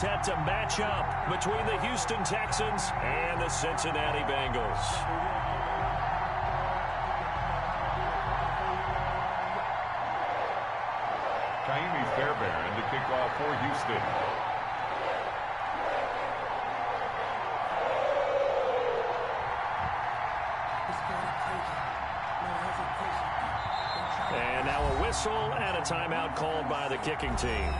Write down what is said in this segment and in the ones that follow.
Set to match up between the Houston Texans and the Cincinnati Bengals. Kaimi Fairbairn to kick off for Houston. And now a whistle and a timeout called by the kicking team.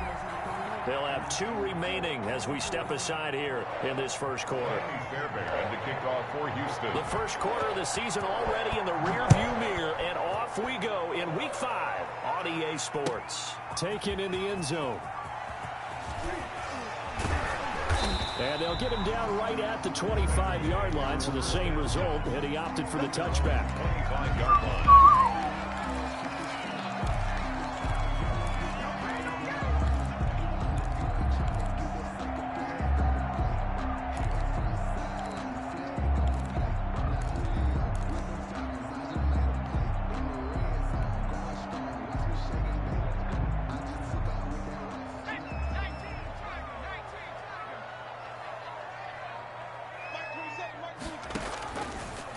They'll have 2 remaining as we step aside here in this first quarter. Fairbairn to kick off for Houston. The first quarter of the season already in the rearview mirror, and off we go in Week 5 on EA Sports. Taken in the end zone. And they'll get him down right at the 25-yard line, so the same result, and he opted for the touchback. 25-yard line.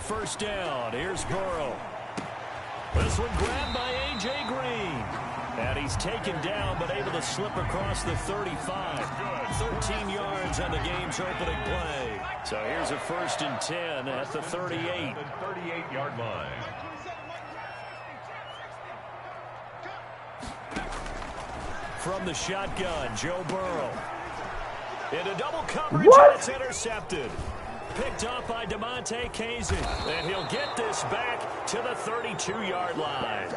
First down, here's Burrow. This one grabbed by A.J. Green. And he's taken down, but able to slip across the 35. 13 yards on the game's opening play. So here's a 1st and 10 at the 38. 38-yard line. From the shotgun, Joe Burrow. Into double coverage, and it's intercepted. Picked off by DeMonte Kazee. And he'll get this back to the 32-yard line.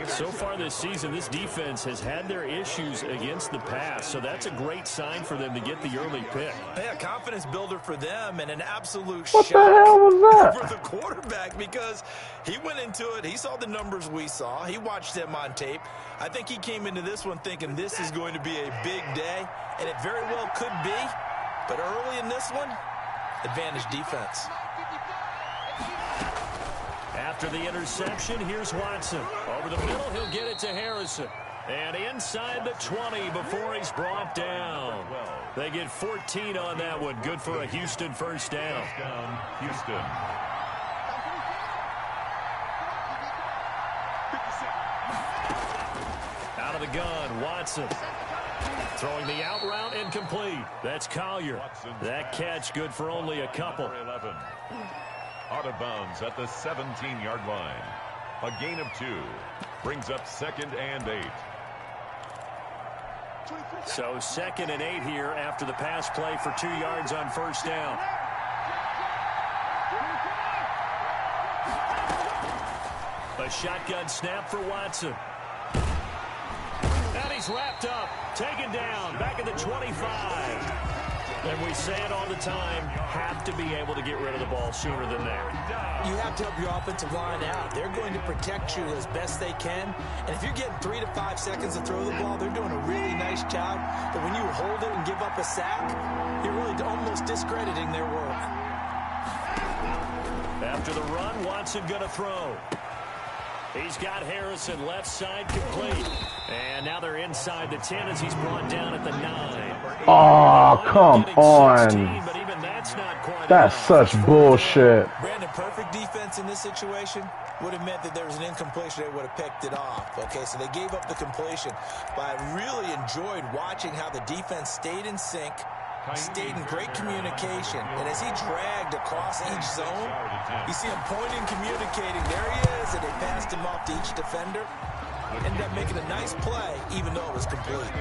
So far this season, this defense has had their issues against the pass. So that's a great sign for them to get the early pick. Yeah, confidence builder for them and an absolute what shock the hell was that? for the quarterback because he went into it. He saw the numbers we saw. He watched them on tape. I think he came into this one thinking this is going to be a big day, and it very well could be. But early in this one, advantage defense. After the interception, here's Watson. Over the middle, he'll get it to Harrison. And inside the 20 before he's brought down. They get 14 on that one. Good for a Houston first down. Houston. Out of the gun, Watson. Throwing the out route incomplete. That's Collier. That catch good for only a couple. 11. Out of bounds at the 17-yard line. A gain of 2. Brings up 2nd and 8. So 2nd and 8 here after the pass play for 2 yards on first down. A shotgun snap for Watson. And he's wrapped up, taken down, back at the 25. And we say it all the time, have to be able to get rid of the ball sooner than that. You have to help your offensive line out. They're going to protect you as best they can. And if you're getting 3 to 5 seconds to throw the ball, they're doing a really nice job. But when you hold it and give up a sack, you're really almost discrediting their work. After the run, Watson going to throw. He's got Harrison left side complete. And now they're inside the 10 as he's brought down at the 9. Oh, come on. 16, but even that's not quite That's enough. such bullshit. Brandon, perfect defense in this situation would have meant that there was an incompletion. They would have picked it off. Okay, so they gave up the completion. But I really enjoyed watching how the defense stayed in sync, stayed in great communication. And as he dragged across each zone, you see him pointing, communicating. There he is, and they passed him off to each defender. Ended up making a nice play, even though it was complete.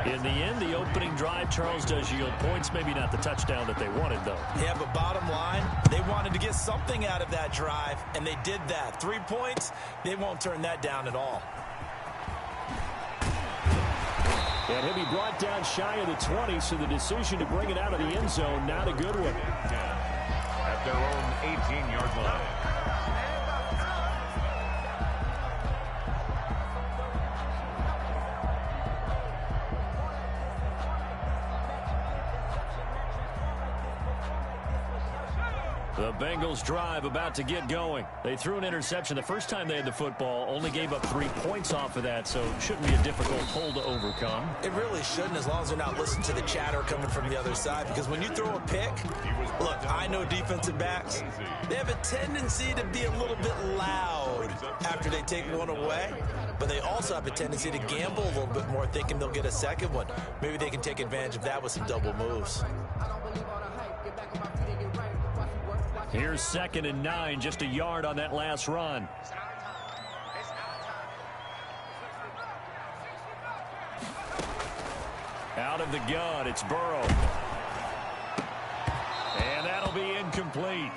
In the end, the opening drive, Charles, does yield points. Maybe not the touchdown that they wanted, though. Yeah, but bottom line, they wanted to get something out of that drive, and they did that. 3 points, they won't turn that down at all. And he'll be brought down shy of the 20, so the decision to bring it out of the end zone, not a good one. At their own 18-yard line. The Bengals drive about to get going. They threw an interception the first time they had the football, only gave up 3 points off of that, so it shouldn't be a difficult hole to overcome. It really shouldn't, as long as they're not listening to the chatter coming from the other side, because when you throw a pick, look, I know defensive backs, they have a tendency to be a little bit loud after they take one away, but they also have a tendency to gamble a little bit more, thinking they'll get a second one. Maybe they can take advantage of that with some double moves. Here's 2nd and 9, just a yard on that last run. Out of the gun, it's Burrow. And that'll be incomplete.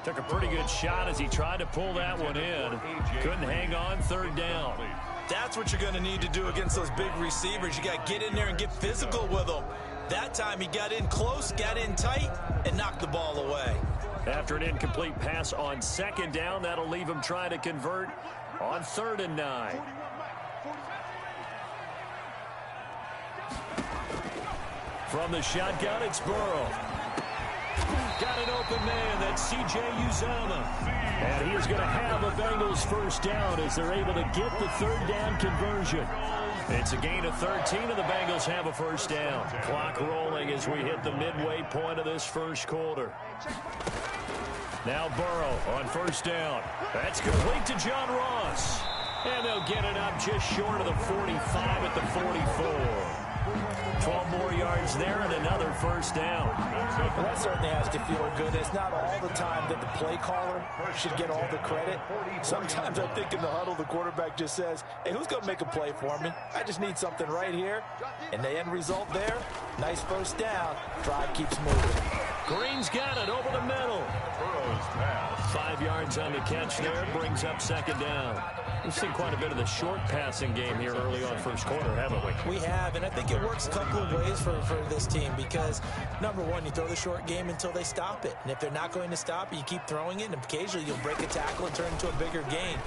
Took a pretty good shot as he tried to pull that one in. Couldn't hang on, 3rd down. That's what you're going to need to do against those big receivers. You got to get in there and get physical with them. That time he got in close, got in tight, and knocked the ball away. After an incomplete pass on 2nd down, that'll leave him trying to convert on 3rd and 9. From the shotgun, it's Burrow. Got an open man, that's C.J. Uzomah. And he is going to have a Bengals 1st down as they're able to get the 3rd down conversion. It's a gain of 13, and the Bengals have a 1st down. Clock rolling as we hit the midway point of this 1st quarter. Now Burrow on 1st down. That's complete to John Ross. And they'll get it up just short of the 45 at the 44. 12 more yards there and another 1st down. Well, that certainly has to feel good. It's not all the time that the play caller should get all the credit. Sometimes I think in the huddle, the quarterback just says, hey, who's going to make a play for me? I just need something right here. And the end result there, nice 1st down. Drive keeps moving. Green's got it over the middle. 5 yards on the catch there, brings up 2nd down. We've seen quite a bit of the short passing game here early on 1st quarter, haven't we? We have, and I think it works a couple of ways for this team because, number one, you throw the short game until they stop it. And if they're not going to stop it, you keep throwing it, and occasionally you'll break a tackle and turn into a bigger gain.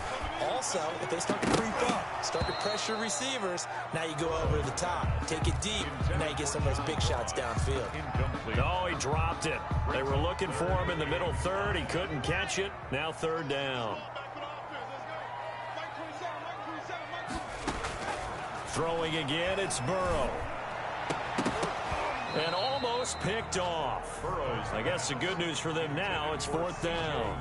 Also, if they start to creep up, start to pressure receivers, now you go over the top, take it deep, and now you get some of those big shots downfield. Oh, he dropped it. They were looking for him in the middle 3rd. He couldn't catch it. Now 3rd down. Throwing again, it's Burrow. And almost picked off. I guess the good news for them now, it's 4th down.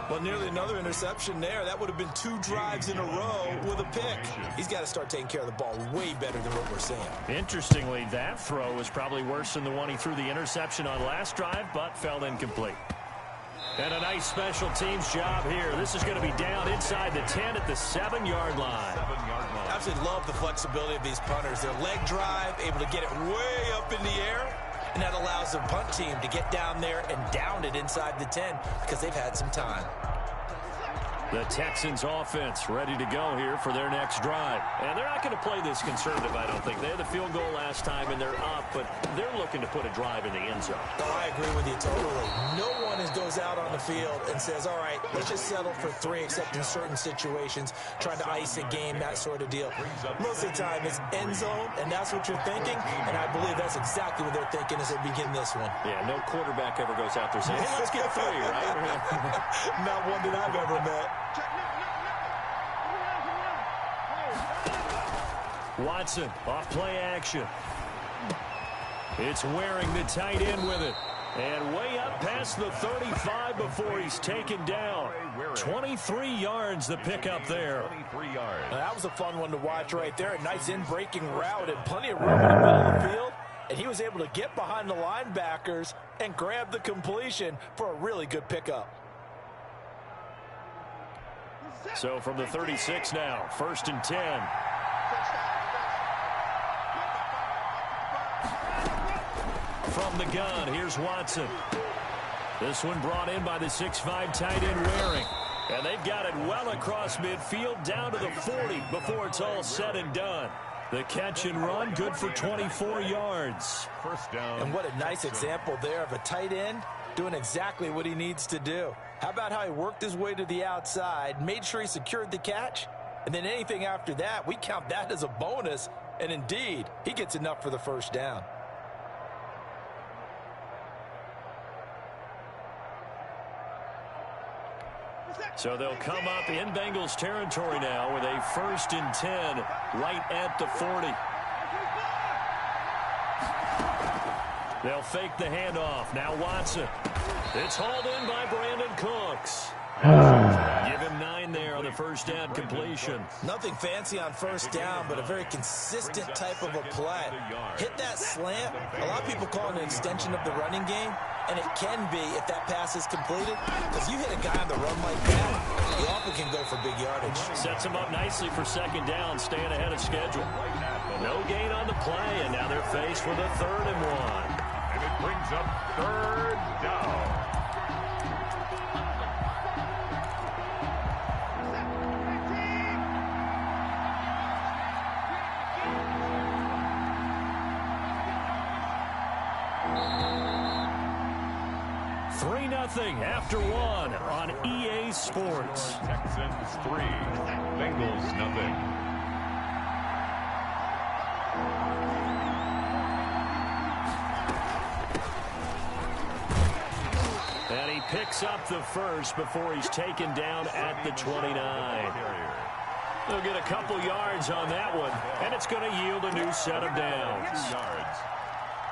Well, nearly another interception there. That would have been 2 drives in a row with a pick. He's got to start taking care of the ball way better than what we're seeing. Interestingly, that throw was probably worse than the one he threw the interception on last drive, but fell incomplete. And a nice special teams job here. This is going to be down inside the 10 at the 7-yard line. I absolutely love the flexibility of these punters. Their leg drive, able to get it way up in the air, and that allows the punt team to get down there and down it inside the 10 because they've had some time. The Texans offense ready to go here for their next drive. And they're not going to play this conservative, I don't think. They had the field goal last time, and they're up, but they're looking to put a drive in the end zone. Oh, I agree with you totally. No one goes out on the field and says, all right, let's just settle for 3, except in certain situations, trying to ice a game, that sort of deal. Most of the time, it's end zone, and that's what you're thinking, and I believe that's exactly what they're thinking as they begin this one. Yeah, no quarterback ever goes out there saying, hey, let's get 3, right? Not one that I've ever met. Watson, off play action. It's Waring the tight end with it. And way up past the 35 before he's taken down. 23 yards the pickup there. 23 yards. Now, that was a fun one to watch right there. A nice in-breaking route and plenty of room in the middle of the field. And he was able to get behind the linebackers and grab the completion for a really good pickup. So from the 36 now, 1st and 10. From the gun, here's Watson. This one brought in by the 6'5" tight end Waring. And they've got it well across midfield down to the 40 before it's all said and done. The catch and run, good for 24 yards. 1st down. And what a nice example there of a tight end doing exactly what he needs to do. How about how he worked his way to the outside, made sure he secured the catch, and then anything after that, we count that as a bonus. And indeed, he gets enough for the 1st down. So they'll come up in Bengals territory now with a 1st and 10 right at the 40. They'll fake the handoff. Now Watson. It's hauled in by Brandon Cooks. Give him 9 there on the first down completion. Nothing fancy on first down, but a very consistent type of a play. Hit that slant. A lot of people call it an extension of the running game, and it can be if that pass is completed, because you hit a guy on the run like that, you often can go for big yardage. Sets him up nicely for 2nd down, staying ahead of schedule. No gain on the play, and now they're faced with a 3rd and 1. And it brings up 3rd down. After 1 on EA Sports. Texans 3, Bengals nothing. And he picks up the first before he's taken down at the 29. They'll get a couple yards on that one, and it's going to yield a new set of downs. 2 yards.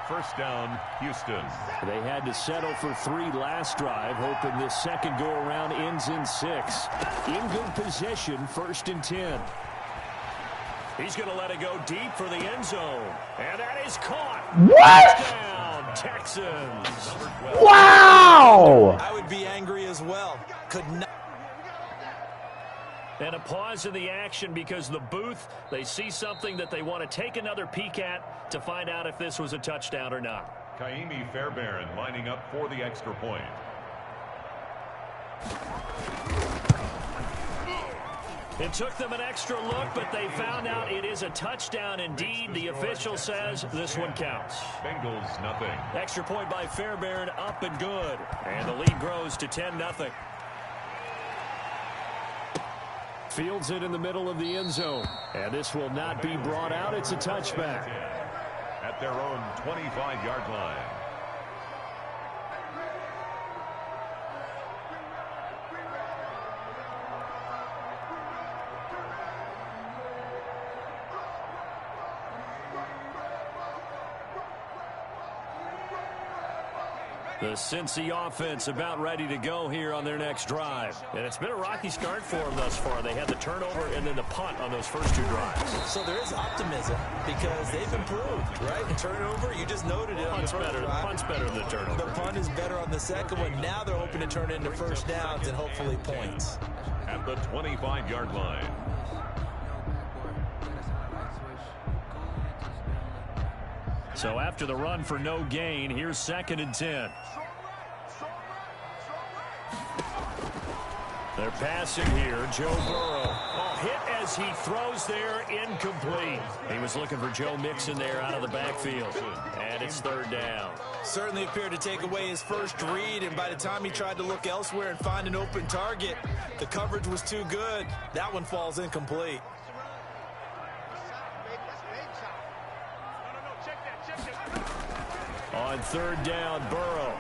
First down, Houston. They had to settle for 3 last drive, hoping this second go-around ends in 6. In good position, 1st and 10. He's going to let it go deep for the end zone. And that is caught. What? Touchdown, Texans. Wow! I would be angry as well. Could not. And a pause in the action because the booth, they see something that they want to take another peek at to find out if this was a touchdown or not. Kaimi Fairbairn lining up for the extra point. It took them an extra look, but they found out it is a touchdown indeed. The official says this one counts. Bengals nothing. Extra point by Fairbairn, up and good. And the lead grows to 10-0. Fields it in the middle of the end zone. And this will not be brought out. It's a touchback. At their own 25-yard line. The Cincy offense about ready to go here on their next drive. And it's been a rocky start for them thus far. They had the turnover and then the punt on those first 2 drives. So there is optimism because they've improved, right? The turnover, you just noted it on the first drive. Punt's better than the turnover. The punt is better on the second one. Now they're hoping to turn it into first downs and hopefully points. At the 25-yard line. So after the run for no gain, here's 2nd and 10. They're passing here. Joe Burrow. Oh, hit as he throws there, incomplete. He was looking for Joe Mixon there out of the backfield. And it's 3rd down. Certainly appeared to take away his first read, and by the time he tried to look elsewhere and find an open target, the coverage was too good. That one falls incomplete. On 3rd down, Burrow.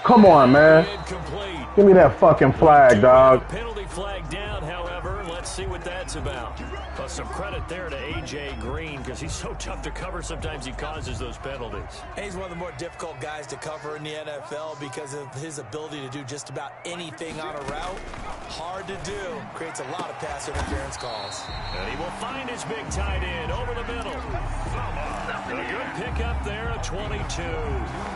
Come on, man. Incomplete. Give me that fucking flag, dog. Penalty flag down, however. Let's see what that's about. Well, some credit there to A.J. Green because he's so tough to cover. Sometimes he causes those penalties. And he's one of the more difficult guys to cover in the NFL because of his ability to do just about anything on a route. Hard to do. Creates a lot of pass interference calls. And he will find his big tight end over the middle. A good pickup there at 22. 2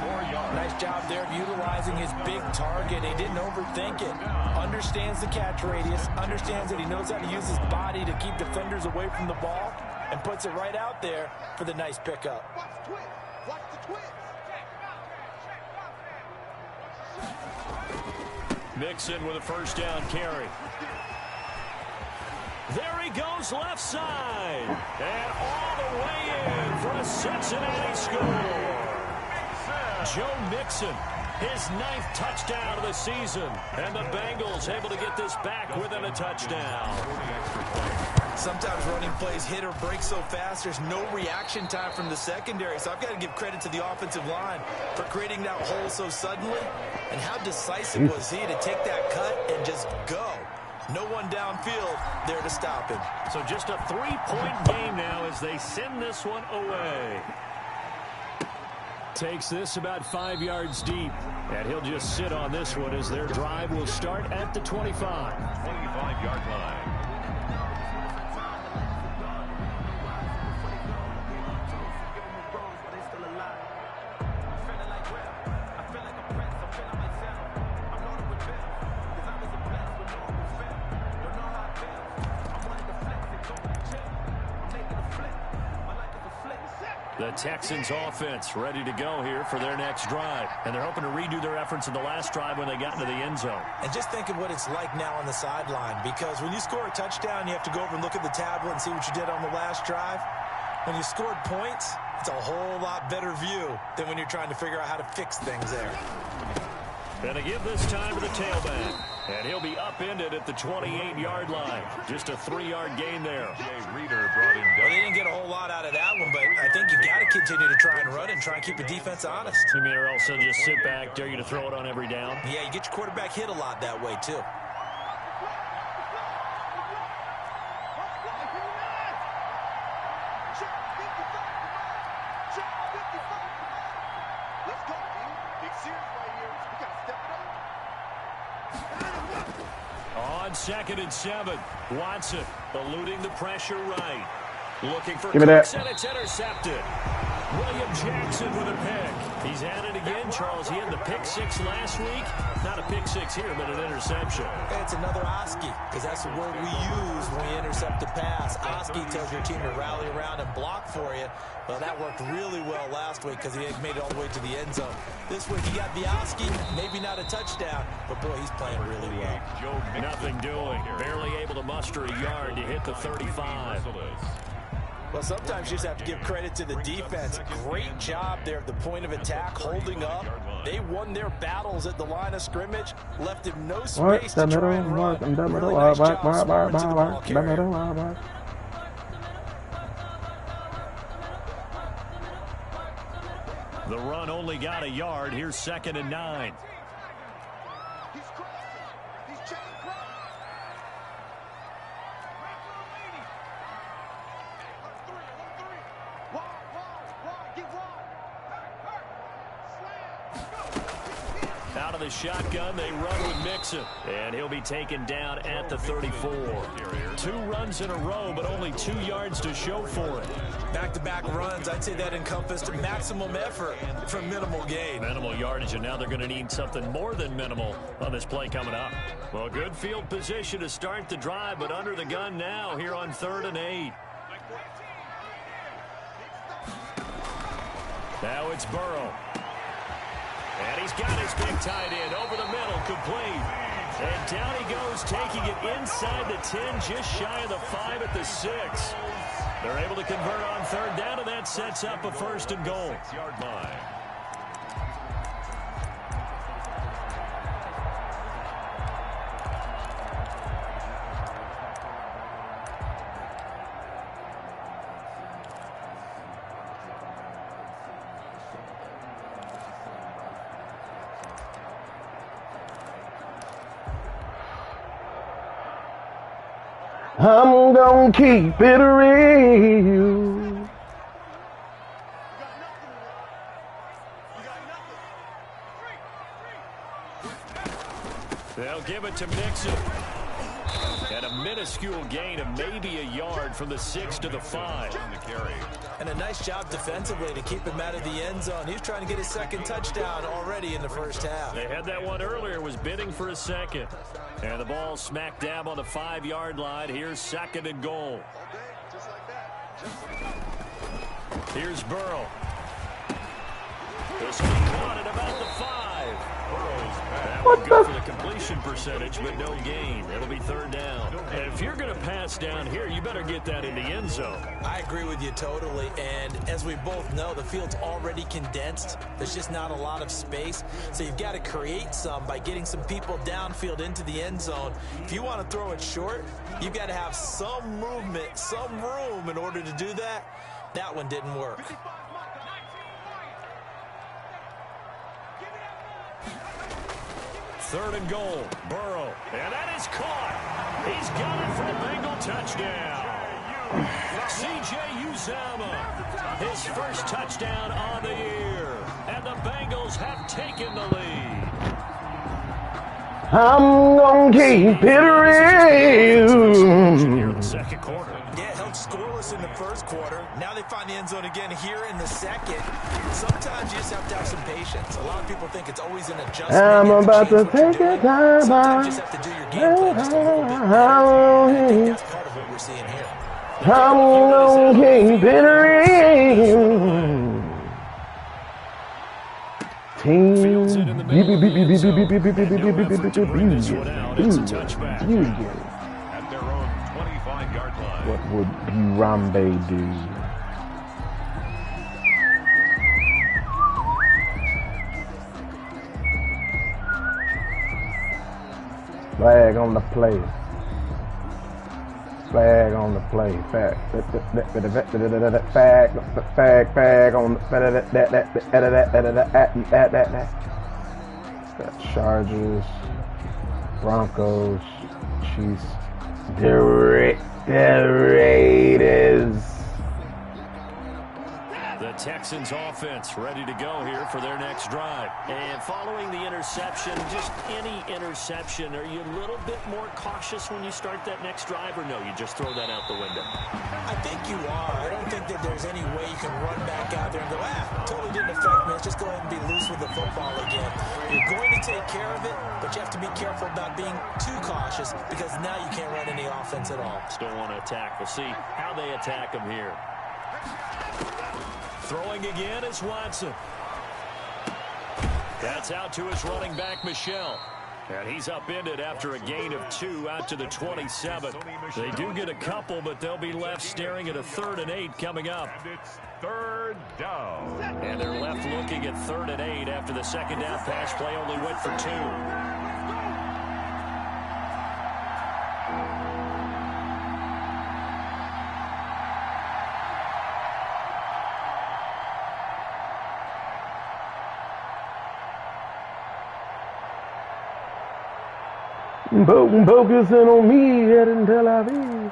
more yards. Nice job there of utilizing his big target. He didn't overthink it. Understands the catch radius. Understands that he knows how to use his body to keep defenders away from the ball. And puts it right out there for the nice pickup. Mixon with a first down carry. There he goes left side. And all the way in for a Cincinnati score. Joe Mixon, his 9th touchdown of the season. And the Bengals able to get this back within a touchdown. Sometimes running plays hit or break so fast, there's no reaction time from the secondary. So I've got to give credit to the offensive line for creating that hole so suddenly. And how decisive was he to take that cut and just go? No one downfield there to stop him. So just a 3-point game now as they send this one away. Takes this about 5 yards deep. And he'll just sit on this one as their drive will start at the 25. 25-yard line. The Texans offense ready to go here for their next drive. And they're hoping to redo their efforts in the last drive when they got into the end zone. And just think of what it's like now on the sideline, because when you score a touchdown, you have to go over and look at the tablet and see what you did on the last drive. When you scored points, it's a whole lot better view than when you're trying to figure out how to fix things there. And they give this time to the tailback. And he'll be upended at the 28-yard line. Just a 3-yard gain there. Reader brought in. Well, they didn't get a whole lot out of that one, but I think you've got to continue to try and run and try and keep the defense honest. You mean, or else they'll just sit back, dare you to throw it on every down? Yeah, you get your quarterback hit a lot that way, too. On 2nd and 7, Watson eluding the pressure right. Looking for Give me that. Cooks, and it's intercepted. William Jackson with a pick. He's at it again, Charles. He had the pick 6 last week. Not a pick 6 here, but an interception. It's another Oski, because that's the word we use when we intercept a pass. Oski tells your team to rally around and block for you. Well, that worked really well last week because he had made it all the way to the end zone. This week he got the Oski, maybe not a touchdown, but boy, he's playing really well. Nothing doing. Barely able to muster a yard to hit the 35. Well, sometimes you just have to give credit to the defense. Great job there at the point of attack, holding up. They won their battles at the line of scrimmage, left him no space to try and run. Really nice job scoring to the ball carrier. The run only got a yard. Here's 2nd and 9. Out of the shotgun, they run with Mixon. And he'll be taken down at the 34. 2 runs in a row, but only 2 yards to show for it. Back-to-back runs, I'd say that encompassed maximum effort for minimal gain. Minimal yardage, and now they're going to need something more than minimal on this play coming up. Well, good field position to start the drive, but under the gun now here on 3rd and 8. Now it's Burrow. And he's got his big tight end over the middle, complete. And down he goes, taking it inside the 10, just shy of the 5 at the 6. They're able to convert on 3rd down, and that sets up a 1st and goal. 6-yard line. I'm gonna keep it real. They'll give it to Mixon. And a minuscule gain of maybe a yard from the 6 to the 5. And a nice job defensively to keep him out of the end zone. He's trying to get his 2nd touchdown already in the 1st half. They had that one earlier, was bidding for a 2nd. And the ball smack dab on the 5-yard line. Here's 2nd and goal. Here's Burrow. This will be caught at about the 5. That would go for the completion percentage, but no gain. It'll be third down. And if you're going to pass down here, you better get that in the end zone. I agree with you totally. And as we both know, the field's already condensed. There's just not a lot of space. So you've got to create some by getting some people downfield into the end zone. If you want to throw it short, you've got to have some movement, some room in order to do that. That one didn't work. Third and goal, Burrow. And that is caught. He's got it for a Bengal touchdown. C.J. Uzomah, his first touchdown on the year. And the Bengals have taken the lead. I'm gonna keep it real. Second quarter. Yeah, held scoreless in the first quarter. Now they find the end zone again here in the second. Sometimes you just have to have some patience. A lot of people think it's always an adjustment. I'm about to take it. it time. Sometimes you just have to do your game plan just a little bit better. I think that's part of what we're seeing here. I'm gonna keep it real. Team. Fields it in the middle of the end zone. And no effort to bring this one out. It's a touchback. You get it. At their own 25-yard line. What would Harambe do? Flag on the play. Flag on the play. Flag on the Chargers, Broncos, Chiefs, the Raiders. The Texans offense ready to go here for their next drive. And following the interception, just any interception, are you a little bit more cautious when you start that next drive, or no, you just throw that out the window? I think you are. I don't think that there's any way you can run back out there and go, totally didn't affect me. Let's just go ahead and be loose with the football again. You're going to take care of it, but you have to be careful about being too cautious because now you can't run any offense at all. Still want to attack. We'll see how they attack them here. Throwing again is Watson. That's out to his running back, Michel. And he's upended after a gain of 2 out to the 27. They do get a couple, but they'll be left staring at a 3rd and 8 coming up. And it's third down. And they're left looking at 3rd and 8 after the second down pass play only went for 2. Focusing on me heading Tel Aviv.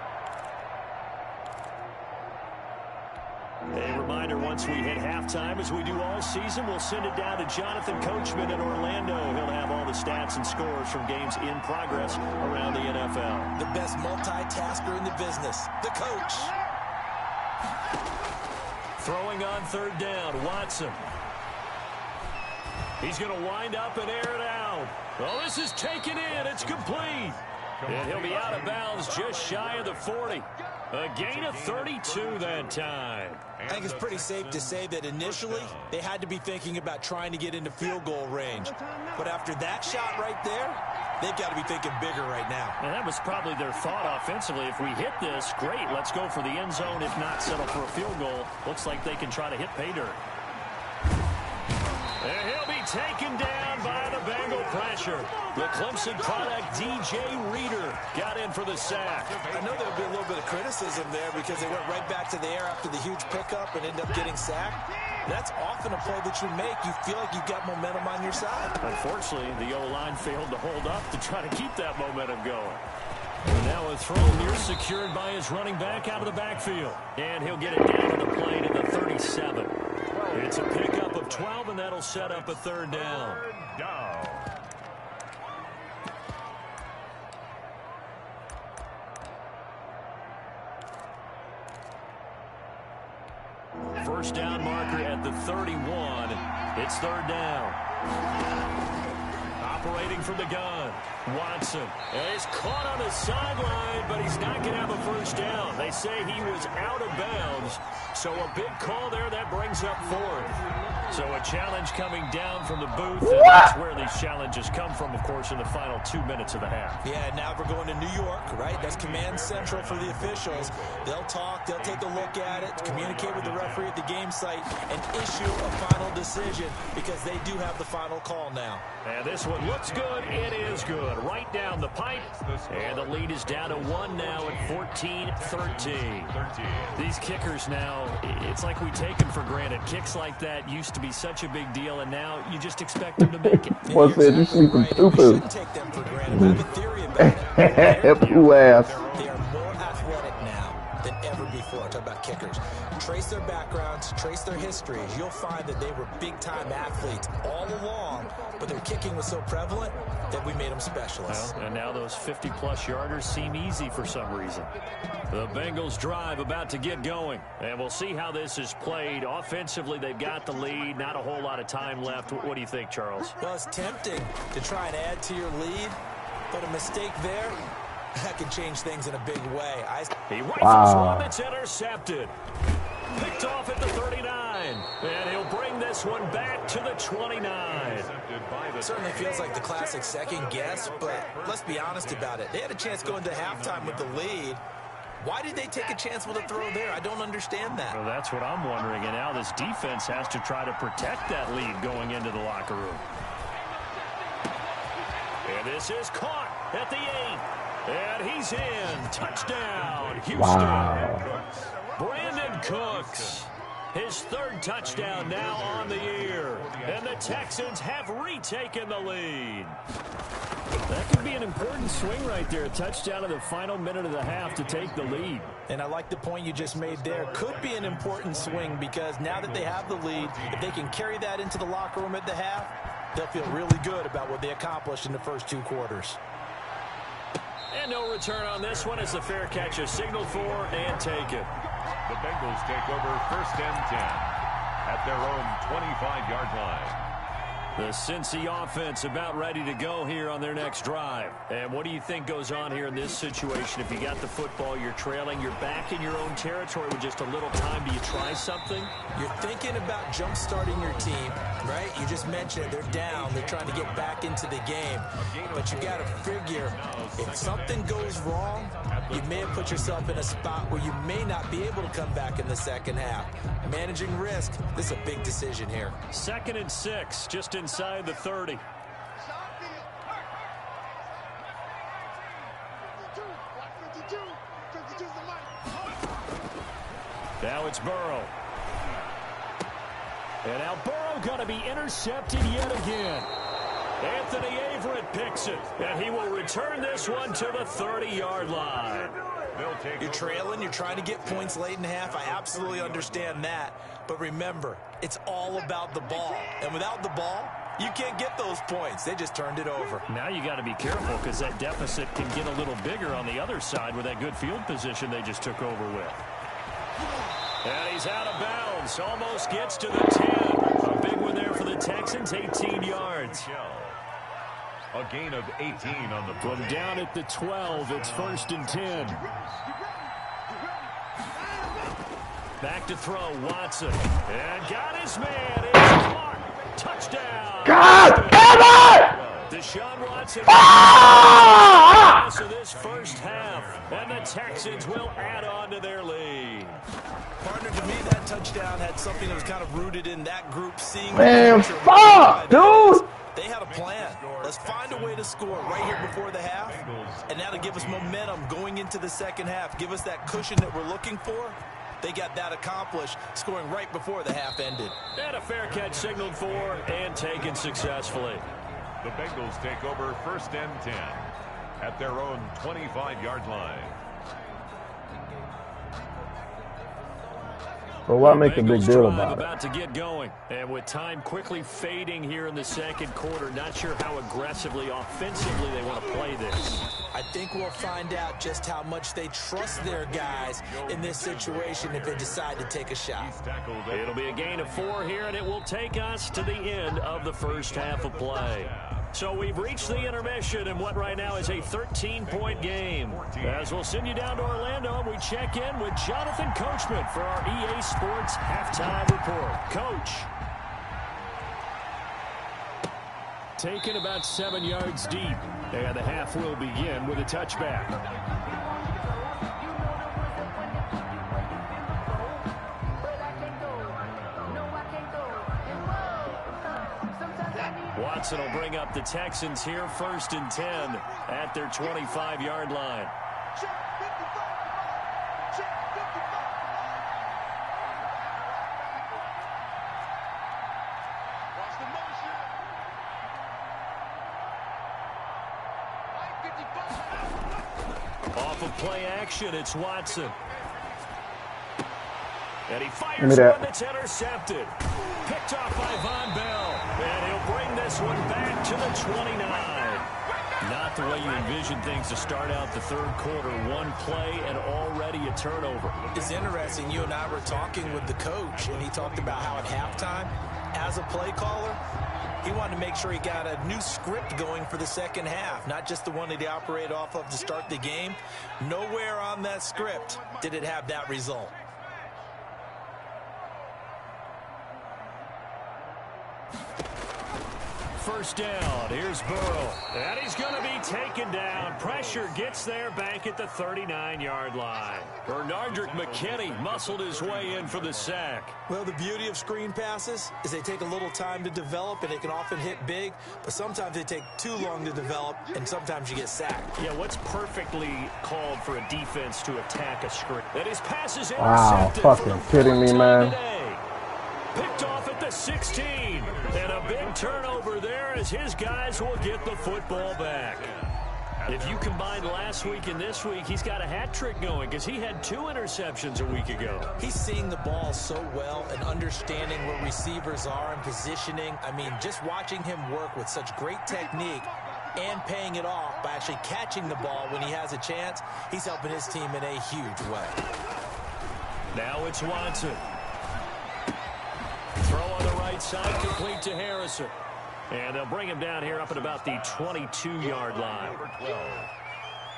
A reminder, once we hit halftime, as we do all season, we'll send it down to Jonathan Coachman in Orlando. He'll have all the stats and scores from games in progress around the NFL. The best multitasker in the business, the coach. Throwing on 3rd down, Watson. He's going to wind up and air it out. Well, this is taken in. It's complete. And he'll be out of bounds just shy of the 40. A gain of 32 that time. I think it's pretty safe to say that initially they had to be thinking about trying to get into field goal range. But after that shot right there, they've got to be thinking bigger right now. And that was probably their thought offensively. If we hit this, great. Let's go for the end zone. If not, settle for a field goal. Looks like they can try to hit pay dirt. And he'll be taken down by the Bengal pressure. The Clemson product, DJ Reader, got in for the sack. I know there'll be a little bit of criticism there because they went right back to the air after the huge pickup and ended up getting sacked. That's often a play that you make. You feel like you've got momentum on your side. Unfortunately, the O-line failed to hold up to try to keep that momentum going. And now a throw near secured by his running back out of the backfield. And he'll get it down to the plane at the 37. It's a pickup of 12, and that'll set up a 3rd down. First down marker at the 31. It's 3rd down. Operating from the gun, Watson. And he's caught on the sideline, but he's not going to have a first down. They say he was out of bounds, so a big call there that brings up 4th. So a challenge coming down from the booth, and that's where these challenges come from, of course, in the final 2 minutes of the half. Yeah, now we're going to New York, right? That's command central for the officials. They'll talk, they'll take a look at it, communicate with the referee at the game site, and issue a final decision because they do have the final call now. And this one looks good. It is good. Right down the pipe. And the lead is down to 1 now at 14-13. These kickers now, it's like we take them for granted. Kicks like that used to be such a big deal, and now you just expect them to make it. What's that? You sleeping poo poo. We shouldn't take them for granted. I have a theory about it. Poo ass. They are more athletic now than ever before. I'm talking about kickers. Trace their backgrounds, trace their histories. You'll find that they were big-time athletes all along, but their kicking was so prevalent that we made them specialists. Well, and now those 50-plus yarders seem easy for some reason. The Bengals drive about to get going, and we'll see how this is played. Offensively, they've got the lead. Not a whole lot of time left. What do you think, Charles? Well, it's tempting to try and add to your lead, but a mistake there, that can change things in a big way. He rifles one. It's intercepted. Picked off at the 39, and he'll bring this one back to the 29. It certainly feels like the classic second guess, but let's be honest about it. They had a chance going to halftime with the lead. Why did they take a chance with a throw there? I don't understand that. Well, that's what I'm wondering, and now this defense has to try to protect that lead going into the locker room. And this is caught at the 8, and he's in. Touchdown, Houston. Wow. Brandon Cooks, his 3rd touchdown now on the year, and the Texans have retaken the lead. That could be an important swing right there, a touchdown in the final minute of the half to take the lead. And I like the point you just made there. Could be an important swing because now that they have the lead, if they can carry that into the locker room at the half, they'll feel really good about what they accomplished in the first 2 quarters. And no return on this one as the fair catch is signaled for and taken. The Bengals take over 1st and 10 at their own 25-yard line. The Cincy offense about ready to go here on their next drive. And what do you think goes on here in this situation? If you got the football, you're trailing, you're back in your own territory with just a little time. Do you try something? You're thinking about jump-starting your team, right? You just mentioned it. They're down. They're trying to get back into the game. But you got to figure, if something goes wrong, you may have put yourself in a spot where you may not be able to come back in the second half. Managing risk, this is a big decision here. 2nd and 6, just inside the 30. Now it's Burrow. And now Burrow going to be intercepted yet again. Anthony Averett picks it, and he will return this one to the 30-yard line. You're trailing, you're trying to get points late in the half. I absolutely understand that. But remember, it's all about the ball. And without the ball, you can't get those points. They just turned it over. Now you got to be careful because that deficit can get a little bigger on the other side with that good field position they just took over with. And he's out of bounds. Almost gets to the 10. A big one there for the Texans, 18 yards. A gain of 18 on the play. From down at the 12, it's 1st and 10. Back to throw, Watson. And got his man. It's caught. Touchdown. God damn it! Deshaun Watson. So this first half, and the Texans will add on to their lead. Partner, to me, that touchdown had something that was kind of rooted in that group seeing. Man, fuck, dude! They had a plan. Let's find a way to score right here before the half, and that'll give us momentum going into the second half. Give us that cushion that we're looking for. They got that accomplished, scoring right before the half ended. And a fair catch signaled for and taken successfully. The Bengals take over 1st and 10 at their own 25-yard line. But why make a big deal about it? About to get going, and with time quickly fading here in the second quarter, not sure how aggressively, offensively they want to play this. I think we'll find out just how much they trust their guys in this situation if they decide to take a shot. It'll be a gain of 4 here, and it will take us to the end of the first half of play. So we've reached the intermission in what right now is a 13-point game. As we'll send you down to Orlando, we check in with Jonathan Coachman for our EA Sports Halftime Report. Coach. Taken about 7 yards deep. And the half will begin with a touchback. Watson will bring up the Texans here 1st and 10 at their 25-yard line. Off of play action, it's Watson. And he fires one that's intercepted. Picked off by Von Bell. And he'll bring this one back to the 29. Not the way you envision things to start out the third quarter. One play and already a turnover. It's interesting. You and I were talking with the coach, and he talked about how at halftime, as a play caller, he wanted to make sure he got a new script going for the second half, not just the one that he operated off of to start the game. Nowhere on that script did it have that result. First down, here's Burrow. And he's going to be taken down. Pressure gets there back at the 39-yard line. Bernardrick McKinney muscled his way in for the sack. Well, the beauty of screen passes is they take a little time to develop, and they can often hit big, but sometimes they take too long to develop, and sometimes you get sacked. Yeah, what's perfectly called for a defense to attack a screen? And his pass is Wow, intercepted. fucking kidding me, man. Picked off at the 16. And a big turnover there as his guys will get the football back. If you combine last week and this week, he's got a hat trick going because he had 2 interceptions a week ago. He's seeing the ball so well and understanding where receivers are and positioning. I mean, just watching him work with such great technique and paying it off by actually catching the ball when he has a chance, he's helping his team in a huge way. Now it's Watson. Throw on the right side, complete to Harrison. And they'll bring him down here up at about the 22-yard line.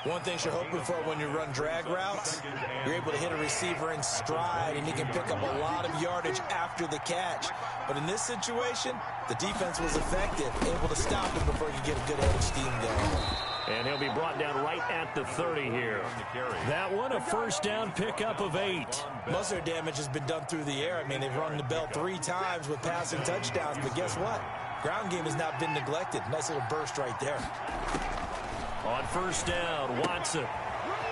One thing you're hoping for when you run drag routes, you're able to hit a receiver in stride, and he can pick up a lot of yardage after the catch. But in this situation, the defense was effective, able to stop him before he could get a good head of steam going. And he'll be brought down right at the 30 here. That one, a first down pickup of 8. Most of their damage has been done through the air. I mean, they've rung the bell 3 times with passing touchdowns, but guess what? Ground game has not been neglected. Nice little burst right there. On first down, Watson.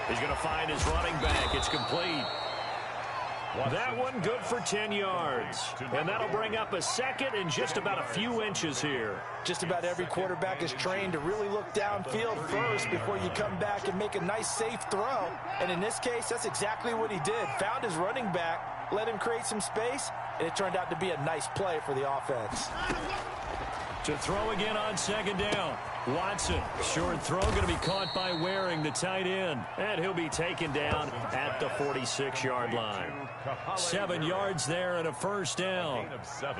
He's going to find his running back. It's complete. That one good for 10 yards. And that'll bring up a second and just about a few inches here. Just about every quarterback is trained to really look downfield first before you come back and make a nice, safe throw. And in this case, that's exactly what he did. Found his running back, let him create some space, and it turned out to be a nice play for the offense. To throw again on second down. Watson, short throw, going to be caught by Waring, the tight end. And he'll be taken down at the 46-yard line. 7 yards there and a first down.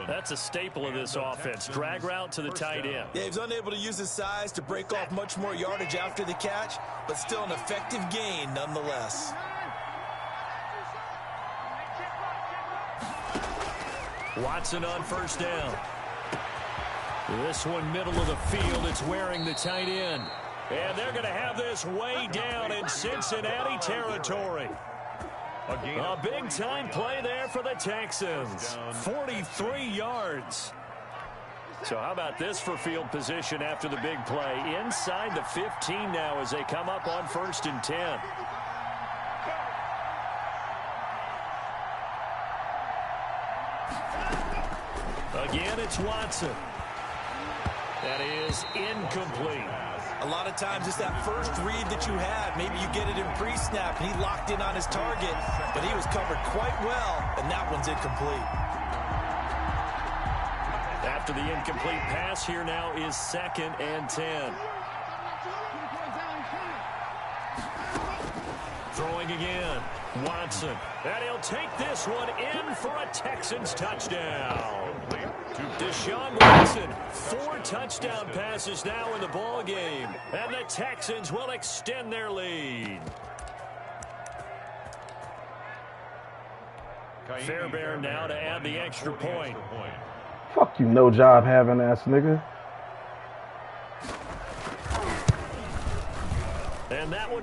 That's a staple of this offense. Drag route to the tight end. Yeah, he's unable to use his size to break off much more yardage after the catch, but still an effective gain nonetheless. Watson on first down. This one middle of the field. It's Waring, the tight end. And they're going to have this way down in Cincinnati territory. A big-time play there for the Texans. 43 yards. So how about this for field position after the big play? Inside the 15 now as they come up on 1st and 10. Again, it's Watson. That is incomplete. A lot of times it's that first read that you have. Maybe you get it in pre-snap, and he locked in on his target, but he was covered quite well, and that one's incomplete. After the incomplete pass, here now is 2nd and 10. Throwing again, Watson. And he'll take this one in for a Texans touchdown. Deshaun Watson, 4 touchdown passes now in the ball game, and the Texans will extend their lead. Fairbairn now to add the extra point. Fuck you, no job having ass nigga.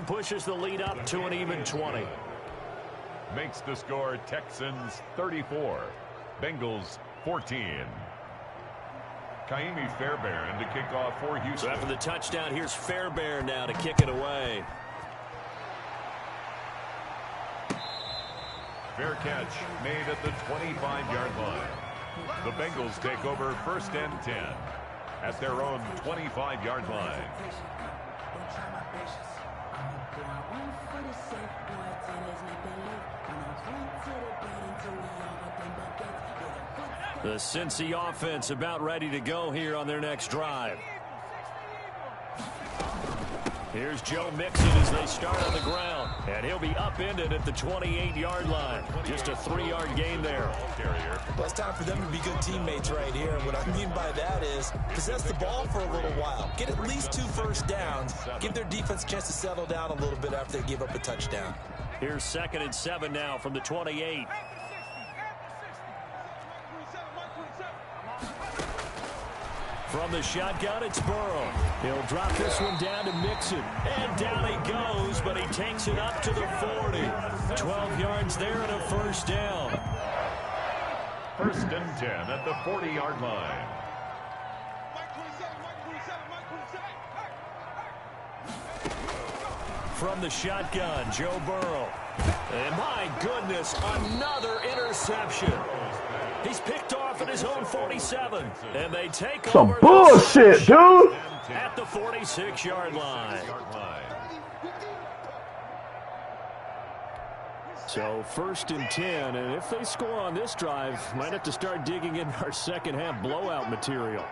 and pushes the lead up to an even 20. Makes the score Texans 34, Bengals 14. Kaimi Fairbairn to kick off for Houston. So after the touchdown, here's Fairbairn now to kick it away. Fair catch made at the 25-yard line. The Bengals take over 1st and 10 at their own 25-yard line. The Cincy offense about ready to go here on their next drive. Here's Joe Mixon as they start on the ground. And he'll be upended at the 28-yard line. Just a 3-yard gain there. Well, it's time for them to be good teammates right here. And what I mean by that is possess the ball for a little while. Get at least 2 first downs. Give their defense a chance to settle down a little bit after they give up a touchdown. Here's 2nd and 7 now from the 28. From the shotgun, it's Burrow. He'll drop this one down to Mixon. And down he goes, but he takes it up to the 40. 12 yards there and a first down. 1st and 10 at the 40-yard line. From the shotgun, Joe Burrow. And my goodness, another interception. He's picked off at his own 47. And they take Some over bullshit, dude. At the 46-yard line. So 1st and 10, and if they score on this drive, might have to start digging in our second half blowout material.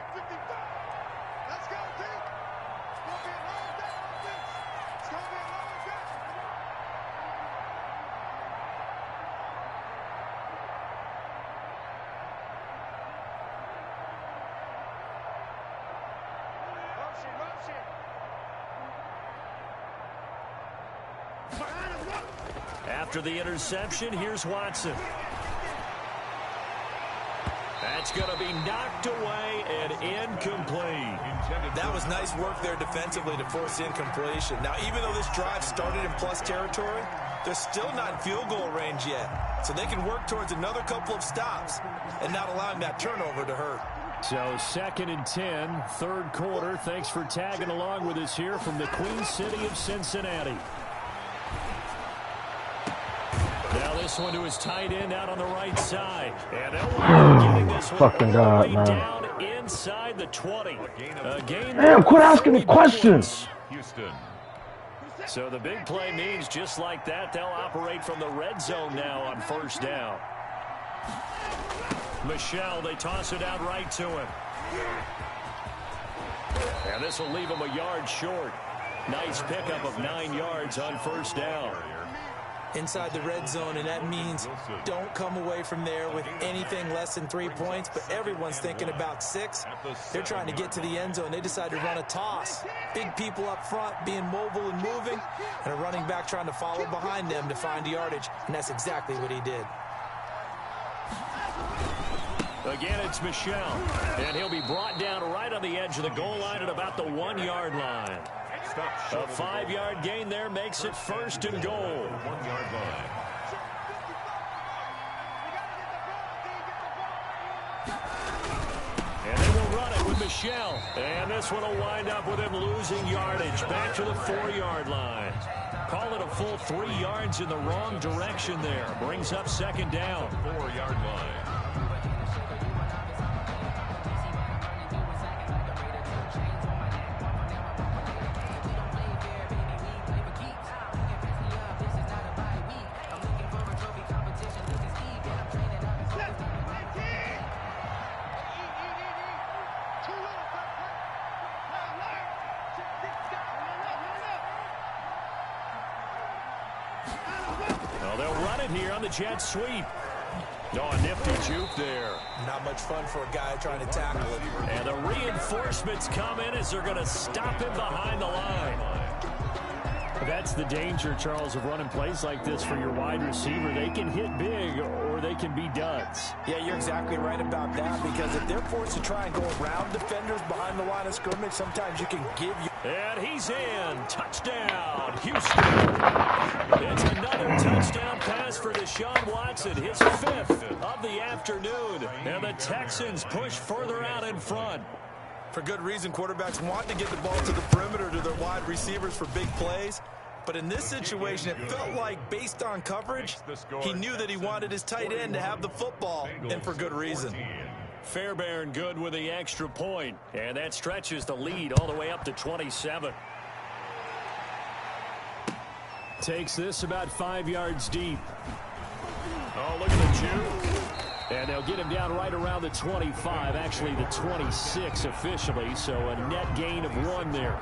After the interception, here's Watson. That's going to be knocked away and incomplete. That was nice work there defensively to force incompletion. Now, even though this drive started in plus territory, they're still not in field goal range yet. So they can work towards another couple of stops and not allowing that turnover to hurt. So 2nd and 10, 3rd quarter. Thanks for tagging along with us here from the Queen City of Cincinnati. Now this one to his tight end out on the right side. And getting this one Fucking God, man. Down inside the 20. Damn, quit asking me questions. Houston. So the big play means just like that, they'll operate from the red zone now on 1st down. Michelle, they toss it out right to him. And this will leave him a yard short. Nice pickup of 9 yards on 1st down. Inside the red zone, and that means don't come away from there with anything less than 3 points, but everyone's thinking about 6. They're trying to get to the end zone. They decide to run a toss. Big people up front being mobile and moving, and a running back trying to follow behind them to find yardage, and that's exactly what he did. Again, it's Michelle, and he'll be brought down right on the edge of the goal line at about the 1-yard line. A 5-yard gain there makes it 1st and goal. 1-yard line. And they will run it with Michelle. And this one will wind up with him losing yardage back to the 4-yard line. Call it a full 3 yards in the wrong direction there. Brings up 2nd down. 4-yard line. Well, they'll run it here on the jet sweep. Oh, a nifty juke there. Not much fun for a guy trying to tackle it. And the reinforcements come in as they're going to stop him behind the line. That's the danger, Charles, of running plays like this for your wide receiver. They can hit big or they can be duds. Yeah, you're exactly right about that, because if they're forced to try and go around defenders behind the line of scrimmage, sometimes you can give you And he's in. Touchdown, Houston. It's another touchdown pass for Deshaun Watson, his 5th of the afternoon. And the Texans push further out in front. For good reason, quarterbacks want to get the ball to the perimeter to their wide receivers for big plays. But in this situation, it felt like, based on coverage, he knew that he wanted his tight end to have the football, and for good reason. Fairbairn good with the extra point, and that stretches the lead all the way up to 27. Takes this about 5 yards deep. Oh, look at the juke. And they'll get him down right around the 25, actually the 26 officially, so a net gain of 1 there.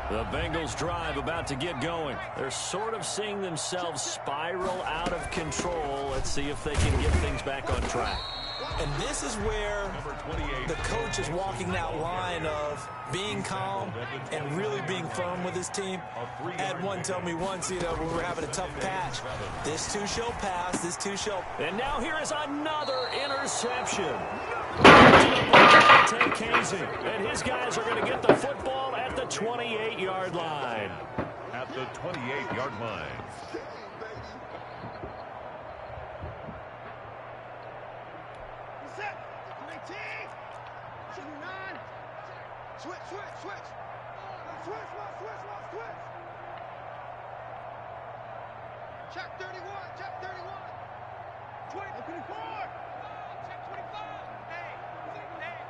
The Bengals drive about to get going. They're sort of seeing themselves spiral out of control. Let's see if they can get things back on track. And this is where the coach is walking that line of being calm and really being firm with his team. I had one tell me once, when we were having a tough patch, this too shall pass, this too shall. And now here is another interception. Casey, and his guys are going to get the football at the 28-yard line. At the 28-yard line. Check 31, check 31. 24. Check 25. Hey,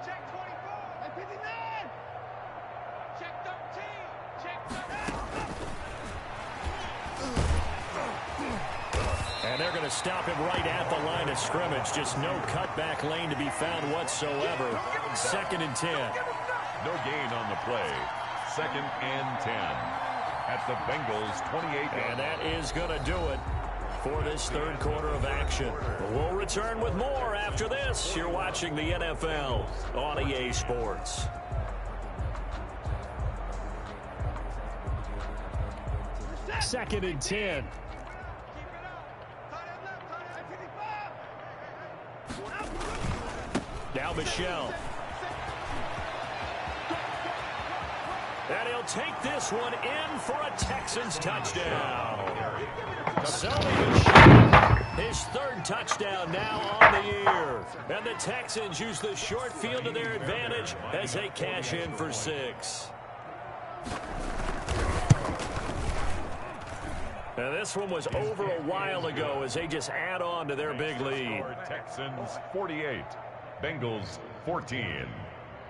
check 24. Hey, 59. Check 13. Check 13. And they're going to stop him right at the line of scrimmage. Just no cutback lane to be found whatsoever. 2nd and 10. No gain on the play. 2nd and 10. At the Bengals 28. And that is going to do it for this 3rd quarter of action. We'll return with more after this. You're watching the NFL on EA Sports. Second and 10. Now Michelle. And he'll take this one in for a Texans touchdown. Sony Michel, his 3rd touchdown now on the year. And the Texans use the short field to their advantage as they cash in for 6. And this one was over a while ago as they just add on to their big lead. Texans 48, Bengals 14.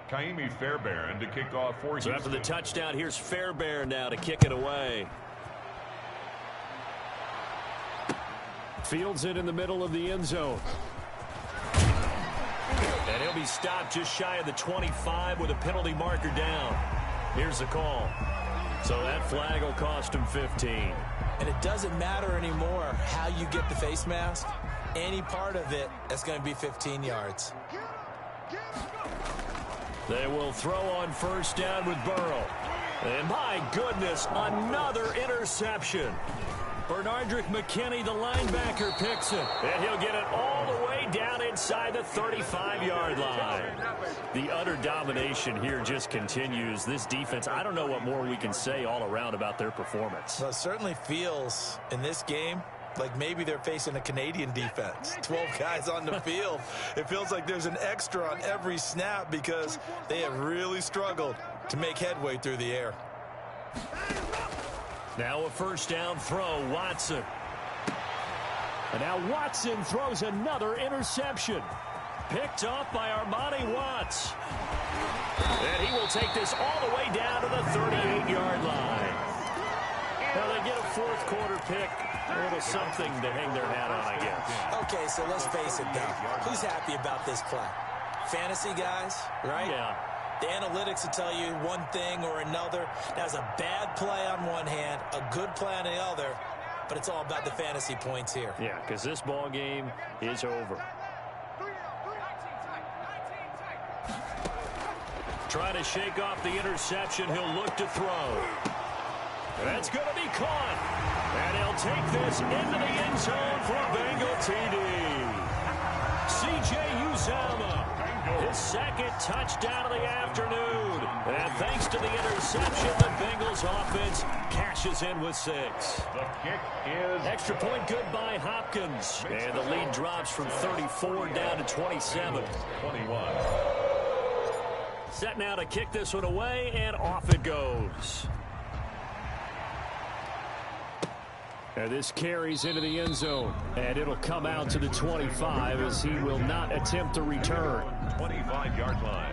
Kaimi Fairbairn to kick off for So after the touchdown, here's Fairbairn now to kick it away. Fields it in the middle of the end zone. And he'll be stopped just shy of the 25 with a penalty marker down. Here's the call. So that flag will cost him 15. And it doesn't matter anymore how you get the face mask. Any part of it, that's going to be 15 yards. They will throw on 1st down with Burrow. And my goodness, another interception. Bernardrick McKinney, the linebacker, picks it. And he'll get it all the way down inside the 35-yard line. The utter domination here just continues. This defense, I don't know what more we can say all around about their performance. Well, it certainly feels in this game like maybe they're facing a Canadian defense. 12 guys on the field. It feels like there's an extra on every snap because they have really struggled to make headway through the air. Now a 1st down throw, Watson. And now Watson throws another interception. Picked off by Armani Watts. And he will take this all the way down to the 38-yard line. Now they get a 4th quarter pick. A little something to hang their hat on, I guess. Okay, so let's face it, though. Who's happy about this play? Fantasy guys, right? Yeah. The analytics will tell you one thing or another. That's a bad play on one hand, a good play on the other, but it's all about the fantasy points here. Yeah, because this ball game is over. Trying to shake off the interception. He'll look to throw. That's going to be caught. And he'll take this into the end zone for a Bengal TD. C.J. Uzomah, His second touchdown of the afternoon. And thanks to the interception, the Bengals offense cashes in with 6. The kick is Extra point good by Hopkins. And the lead drops from 34 down to 27. 21. Set now to kick this one away, and off it goes. And this carries into the end zone. And it'll come out to the 25 as he will not attempt to return. 25-yard line.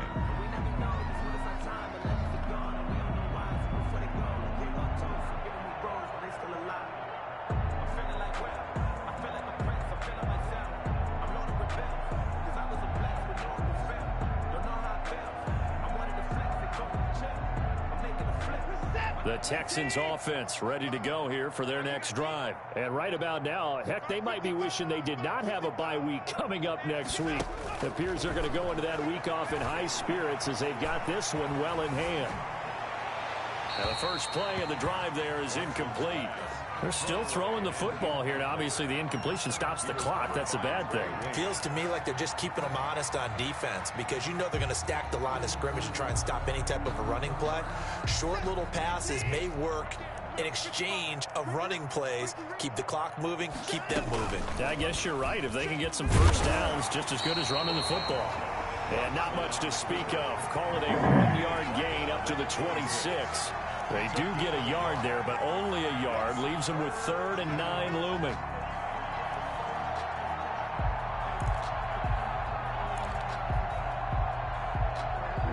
The Texans offense ready to go here for their next drive. And right about now, heck, they might be wishing they did not have a bye week coming up next week. It appears they're going to go into that week off in high spirits as they've got this one well in hand. Now the first play of the drive there is incomplete. They're still throwing the football here. Now, obviously, the incompletion stops the clock. That's a bad thing. Feels to me like they're just keeping them honest on defense because you know they're going to stack the line of scrimmage and try and stop any type of a running play. Short little passes may work in exchange of running plays. Keep the clock moving, keep them moving. I guess you're right. If they can get some first downs, just as good as running the football. And not much to speak of. Call it a 1-yard gain up to the 26. They do get a yard there, but only a yard. Leaves them with 3rd and 9 looming.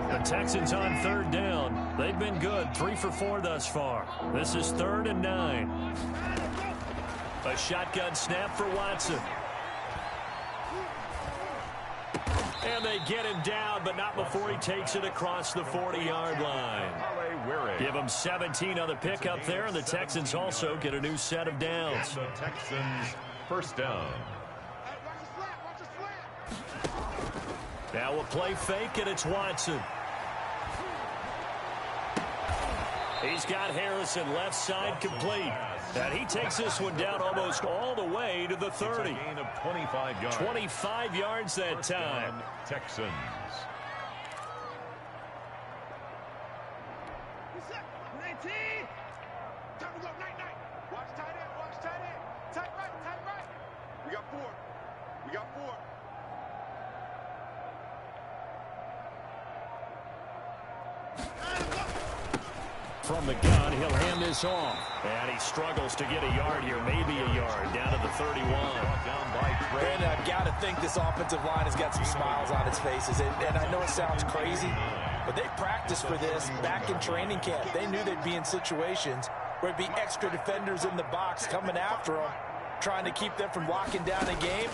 The Texans on 3rd down. They've been good. 3 for 4 thus far. This is 3rd and 9. A shotgun snap for Watson. And they get him down, but not before he takes it across the 40-yard line. Give him 17 on the pickup there, and the Texans also get a new set of downs. The Texans first down. Now a play fake, and it's Watson. He's got Harrison left side complete. And he takes this one down almost all the way to the 30. A gain of 25 yards. 25 yards that First time. down, Texans. Time to go, night. Watch tight end. Tight right. We got 4. From the gun, he'll hand this off. And he struggles to get a yard here, maybe a yard, down to the 31. Down by Trey. And I've got to think this offensive line has got some smiles on its faces. And I know it sounds crazy, but they practiced for this back in training camp. They knew they'd be in situations where it'd be extra defenders in the box coming after them, trying to keep them from locking down a game.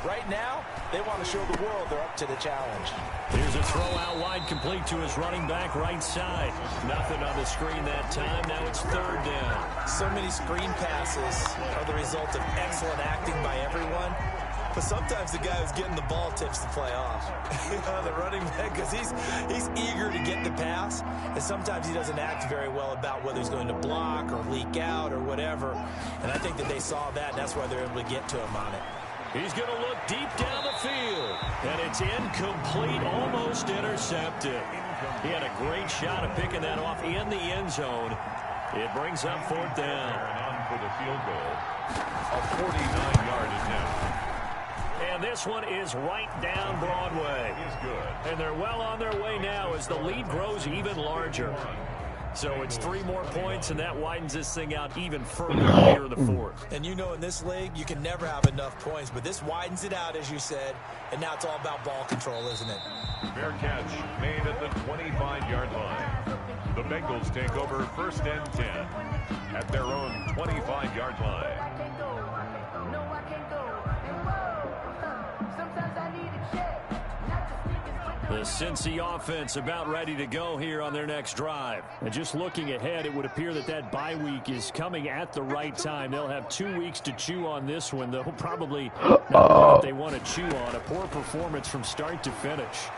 Right now, they want to show the world they're up to the challenge. Here's a throw out wide, complete to his running back right side. Nothing on the screen that time. Now it's 3rd down. So many screen passes are the result of excellent acting by everyone. But sometimes the guy who's getting the ball tips the play off. The running back, because he's eager to get the pass. And sometimes he doesn't act very well about whether he's going to block or leak out or whatever. And I think that they saw that, and that's why they're able to get to him on it. He's going to look deep down the field. And it's incomplete, almost intercepted. He had a great shot of picking that off in the end zone. It brings up 4th down. And on for the field goal. A 49-yard attempt. And this one is right down Broadway. Is good. And they're well on their way now as the lead grows even larger. So it's 3 more points, and that widens this thing out even further here in the 4th. And you know, in this league, you can never have enough points, but this widens it out, as you said, and now it's all about ball control, isn't it? Fair catch made at the 25-yard line. The Bengals take over 1st and 10 at their own 25-yard line. The Cincy offense about ready to go here on their next drive. And just looking ahead, it would appear that that bye week is coming at the right time. They'll have 2 weeks to chew on this one. They'll probably not know what they want to chew on. A poor performance from start to finish.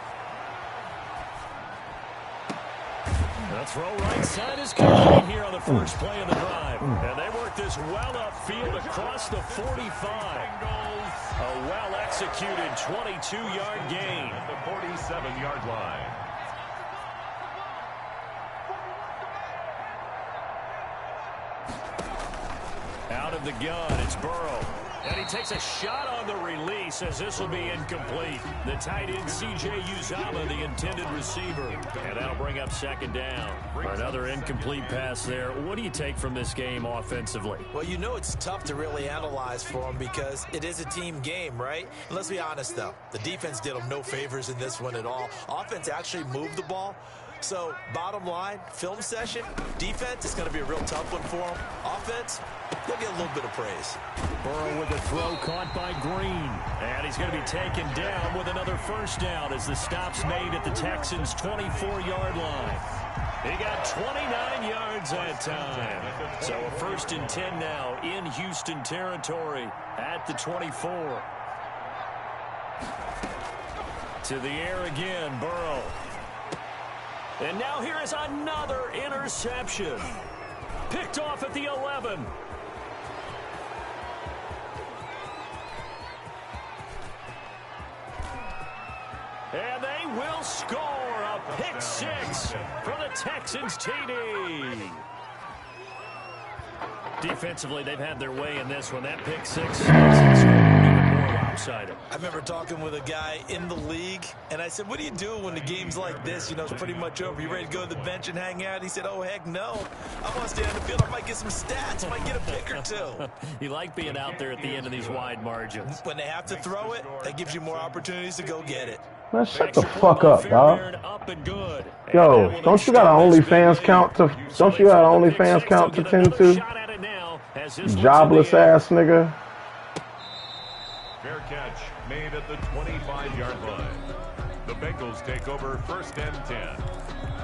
The throw right side is complete here on the first play of the drive. And they work this well upfield across the 45. A well-executed executed 22-yard gain. At the 47-yard line. Out of the gun, it's Burrow. And he takes a shot on the release as this will be incomplete. The tight end, C.J. Uzomah, the intended receiver. And that'll bring up second down. Another incomplete pass there. What do you take from this game offensively? Well, you know it's tough to really analyze for them because it is a team game, right? And let's be honest, though. The defense did them no favors in this one at all. Offense actually moved the ball. So, bottom line, film session, defense is going to be a real tough one for them. Offense, they'll get a little bit of praise. Burrow with a throw caught by Green. And he's going to be taken down with another first down as the stop's made at the Texans' 24-yard line. He got 29 yards that time. So a 1st and 10 now in Houston territory at the 24. To the air again, Burrow. And now here is another interception. Picked off at the 11. And they will score a pick 6 for the Texans TD. Defensively, they've had their way in this one. That pick 6 is even more lopsided. I remember talking with a guy in the league, and I said, what do you do when the game's like this? You know, it's pretty much over. You ready to go to the bench and hang out? He said, oh, heck no. I want to stay on the field. I might get some stats. I might get a pick or two. You like being out there at the end of these wide margins. When they have to throw it, that gives you more opportunities to go get it. Man, shut the fuck up, dog. Up and good. Yo, don't you got an OnlyFans count to? Don't you got an OnlyFans count to tend to? Jobless ass nigga. Fair catch made at the 25-yard line. The Bengals take over 1st and 10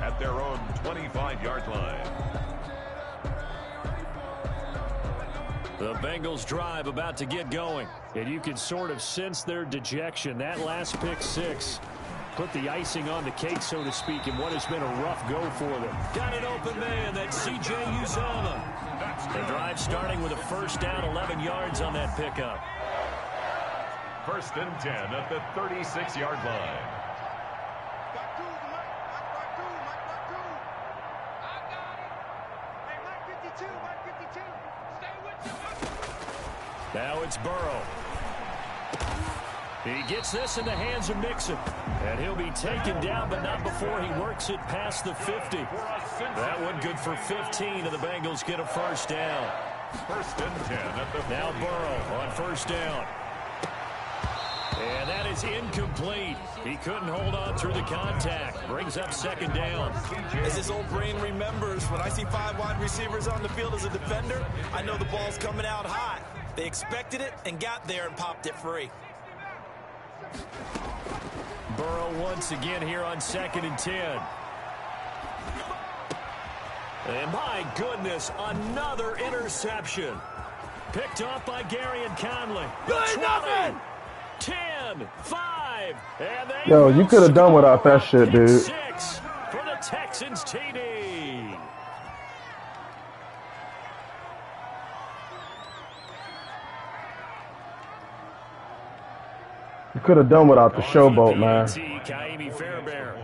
at their own 25-yard line. The Bengals drive about to get going. And you can sort of sense their dejection. That last pick 6 put the icing on the cake, so to speak, in what has been a rough go for them. Got an open man. That's C.J. Uzomah. The drive starting with a first down, 11 yards on that pickup. 1st and 10 at the 36-yard line. Now it's Burrow. He gets this in the hands of Mixon. And he'll be taken down, but not before he works it past the 50. That one good for 15, and the Bengals get a first down. 1st and 10 at the 40. Now Burrow on first down. And that is incomplete. He couldn't hold on through the contact. Brings up second down. As his old brain remembers, when I see 5 wide receivers on the field as a defender, I know the ball's coming out hot. They expected it and got there and popped it free. Burrow once again here on 2nd and 10. And my goodness, another interception. Picked off by Garyon Conley. 20, 10, 5, and they Yo, you could have done without that shit, dude. 6 for the Texans TD. You could have done without the showboat, man. Ka'imi Fairbairn.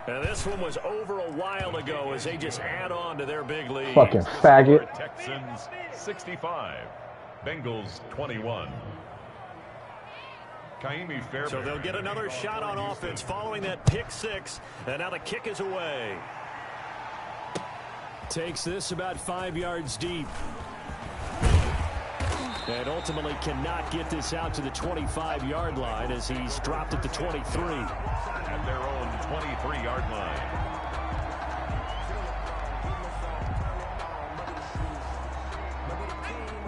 And this one was over a while ago as they just add on to their big lead. Fucking faggot. Texans 65, Bengals 21. Ka'imi Fairbairn. So they'll get another shot on offense following that pick 6, and now the kick is away. Takes this about 5 yards deep. And ultimately cannot get this out to the 25-yard line as he's dropped at the 23. At their own 23-yard line.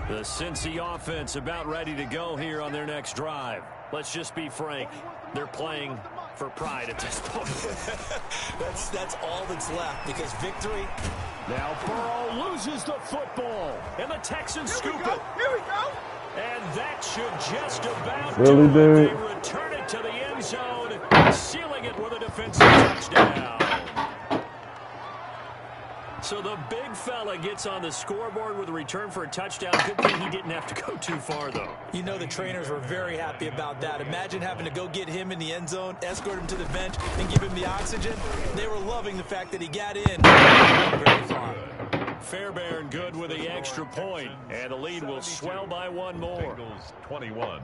The Cincy offense about ready to go here on their next drive. Let's just be frank. They're playing for pride at this point. That's all that's left because victory. Now Burrow loses the football, and the Texans scoop it. Here we go. And that should just about Really, do it. dude? They return it to the end zone, sealing it with a defensive touchdown. So the big fella gets on the scoreboard with a return for a touchdown. Good thing he didn't have to go too far, though. You know the trainers were very happy about that. Imagine having to go get him in the end zone, escort him to the bench, and give him the oxygen. They were loving the fact that he got in. Very far. Fairbairn good with the extra point, and the lead will swell by one more. Bengals 21.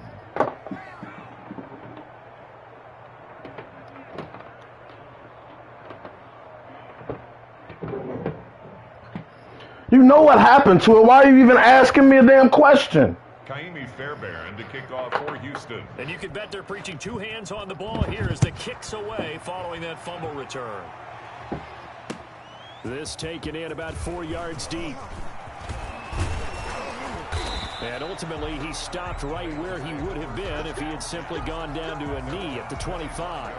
You know what happened to it. Why are you even asking me a damn question? Kaimi Fairbairn to kick off for Houston. And you can bet they're preaching two hands on the ball here as the kick's away following that fumble return. This taken in about 4 yards deep. And ultimately, he stopped right where he would have been if he had simply gone down to a knee at the 25.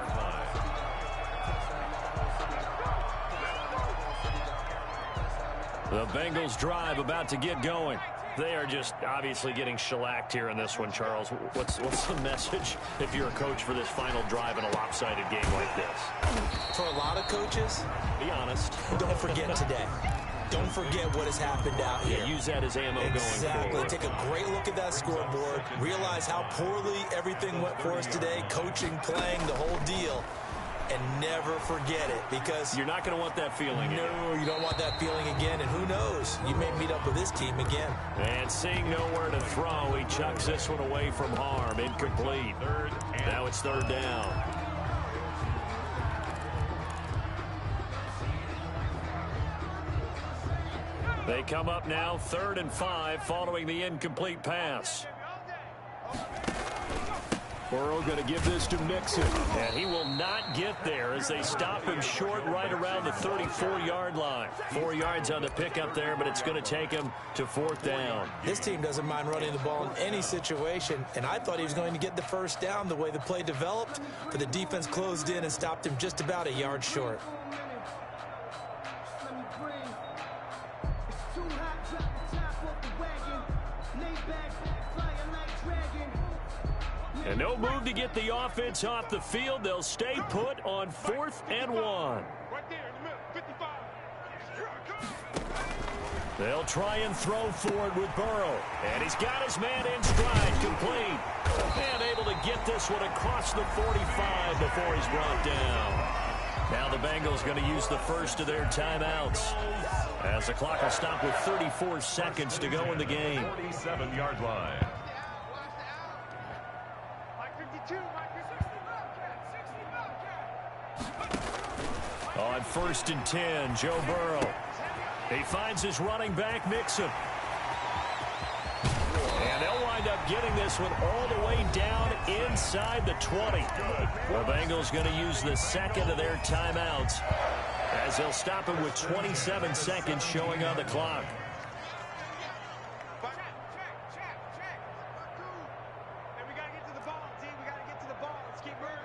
The Bengals drive about to get going. They are just obviously getting shellacked here in this one, Charles. What's the message if you're a coach for this final drive in a lopsided game like this? For a lot of coaches, Be honest. don't forget today. Don't forget what has happened out here. Yeah, use that as ammo going Exactly. forward. Take a great look at that scoreboard. Realize how poorly everything went for us today. Coaching, playing, the whole deal. And never forget it, because You're not going to want that feeling again. no, you don't want that feeling again. And who knows? You may meet up with this team again. And seeing nowhere to throw, he chucks this one away from harm. Incomplete. Now it's third down. They come up now 3rd and 5 following the incomplete pass. Burrow going to give this to Mixon, and he will not get there as they stop him short right around the 34-yard line. 4 yards on the pickup there, but it's going to take him to 4th down. This team doesn't mind running the ball in any situation, and I thought he was going to get the first down the way the play developed, but the defense closed in and stopped him just about a yard short. And no move to get the offense off the field. They'll stay put on 4th and 1. Right there in the middle, 55. They'll try and throw forward with Burrow. And he's got his man in stride, complete. And able to get this one across the 45 before he's brought down. Now the Bengals going to use the first of their timeouts, as the clock will stop with 34 seconds to go in the game. 47-yard line. On 1st and 10, Joe Burrow. He finds his running back, Mixon. And they'll wind up getting this one all the way down inside the 20. The Bengals going to use the second of their timeouts, as they'll stop him with 27 seconds showing on the clock. Hey, we got to get to the ball, team. We got to get to the ball. Let's keep moving.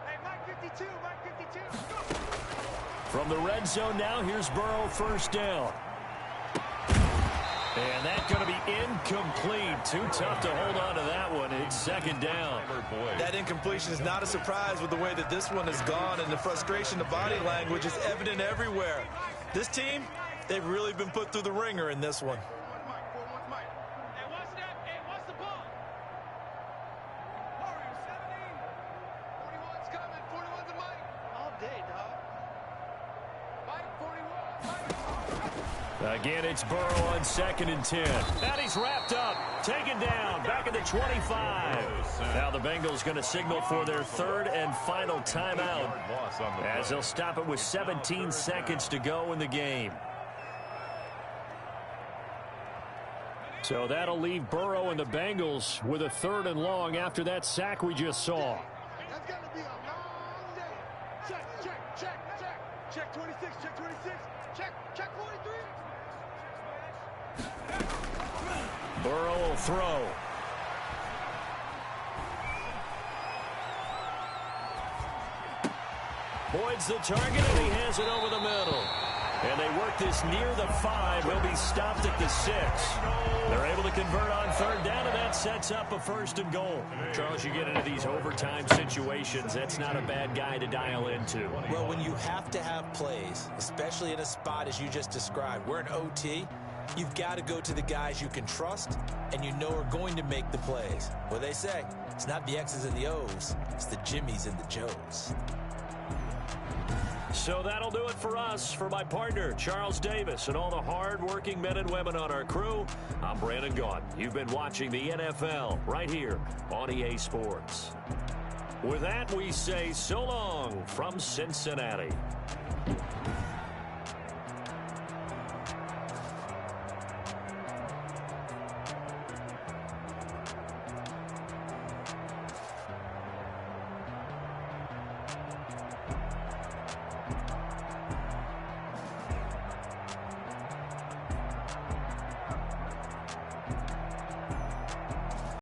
Hey, Mike 52, Mike 52. From the red zone now, here's Burrow, 1st down. And that's going to be incomplete. Too tough to hold on to that one. It's 2nd down. That incompletion is not a surprise with the way that this one has gone, and the frustration, the body language is evident everywhere. This team, they've really been put through the ringer in this one. Hey, watch that. Hey, watch the ball. Warriors 17. 41's coming. 41's a Mike. All day, dog. Mike 41. Again, it's Burrow on 2nd and 10. And he's wrapped up, taken down, back at the 25. Now the Bengals going to signal for their 3rd and final timeout, as they'll stop it with 17 seconds to go in the game. So that'll leave Burrow and the Bengals with a 3rd and long after that sack we just saw. That's going to be a long day. Check, check, check, check. Check 26, check 26. Check 43. Burrow will throw. Boyd's the target, and he has it over the middle. And they work this near the 5. He'll be stopped at the 6. They're able to convert on third down, and that sets up a 1st and goal. Charles, you get into these overtime situations, that's not a bad guy to dial into. Well, when you have to have plays, especially in a spot as you just described, we're in OT, you've got to go to the guys you can trust and you know are going to make the plays. What they say, it's not the X's and the O's, it's the Jimmys and the Joes. So that'll do it for us. For my partner, Charles Davis, and all the hard-working men and women on our crew, I'm Brandon Gaudin. You've been watching the NFL right here on EA Sports. With that, we say so long from Cincinnati.